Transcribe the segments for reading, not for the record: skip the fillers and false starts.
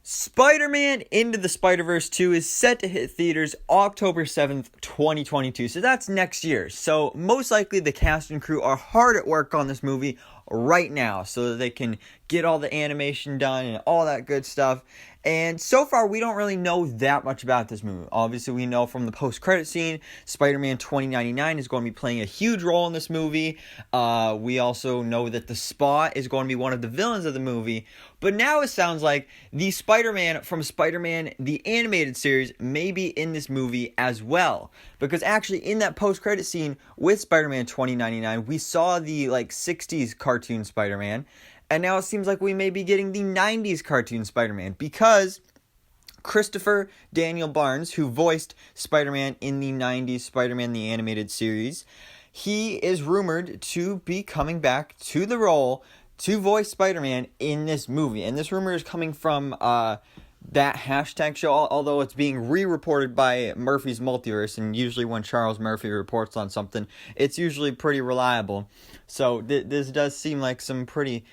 Spider-Man Into the Spider-Verse 2 is set to hit theaters October 7th, 2022. So that's next year. So most likely the cast and crew are hard at work on this movie right now so that they can get all the animation done and all that good stuff. And so far, we don't really know that much about this movie. Obviously, we know from the post-credit scene, Spider-Man 2099 is going to be playing a huge role in this movie. We also know that the Spot is going to be one of the villains of the movie. But now it sounds like the Spider-Man from Spider-Man, the animated series, may be in this movie as well. Because actually, in that post-credit scene with Spider-Man 2099, we saw the 60s cartoon Spider-Man. And now it seems like we may be getting the 90s cartoon Spider-Man because Christopher Daniel Barnes, who voiced Spider-Man in the 90s Spider-Man the Animated Series, he is rumored to be coming back to the role to voice Spider-Man in this movie. And this rumor is coming from that hashtag show, although it's being re-reported by Murphy's Multiverse, and usually when Charles Murphy reports on something, it's usually pretty reliable. So this does seem like some pretty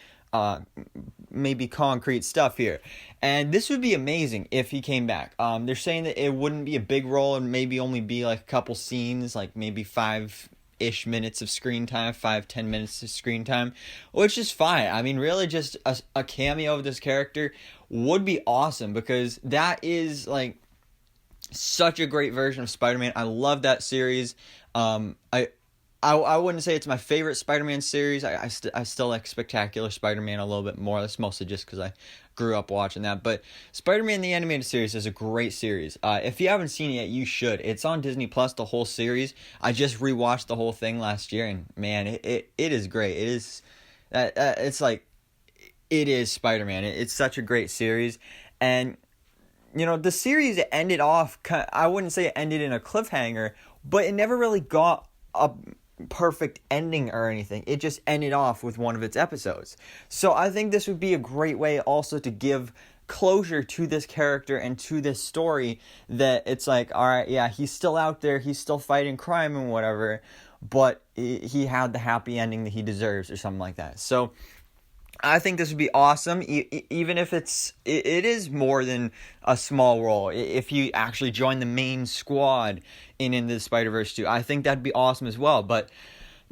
maybe concrete stuff here, and this would be amazing if he came back. They're saying that it wouldn't be a big role and maybe only be like a couple scenes, like maybe 5-ish minutes of screen time, 5-10 minutes of screen time, which is fine. I mean, really just a cameo of this character would be awesome, because that is like such a great version of Spider-Man. I love that series. I wouldn't say it's my favorite Spider-Man series. I still like Spectacular Spider-Man a little bit more. That's mostly just because I grew up watching that. But Spider-Man the Animated Series is a great series. If you haven't seen it yet, you should. It's on Disney Plus, the whole series. I just rewatched the whole thing last year, and man, it is great. It is, it's like, it is Spider-Man. It's such a great series. And, you know, the series ended off, I wouldn't say it ended in a cliffhanger, but it never really got a perfect ending or anything. It just ended off with one of its episodes. So I think this would be a great way also to give closure to this character and to this story, that it's like, all right, yeah, he's still out there, he's still fighting crime and whatever, but he had the happy ending that he deserves or something like that. So I think this would be awesome, even if it is more than a small role. If you actually join the main squad in Into the Spider-Verse 2, I think that'd be awesome as well. But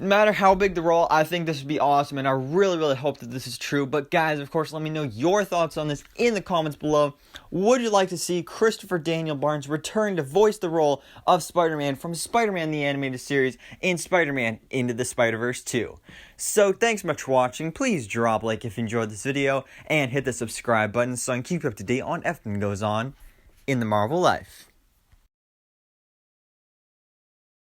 no matter how big the role, I think this would be awesome, and I really, really hope that this is true. But guys, of course, let me know your thoughts on this in the comments below. Would you like to see Christopher Daniel Barnes return to voice the role of Spider-Man from Spider-Man the Animated Series in Spider-Man Into the Spider-Verse 2? So thanks so much for watching. Please drop a like if you enjoyed this video, and hit the subscribe button so I can keep you up to date on everything that goes on in the Marvel life.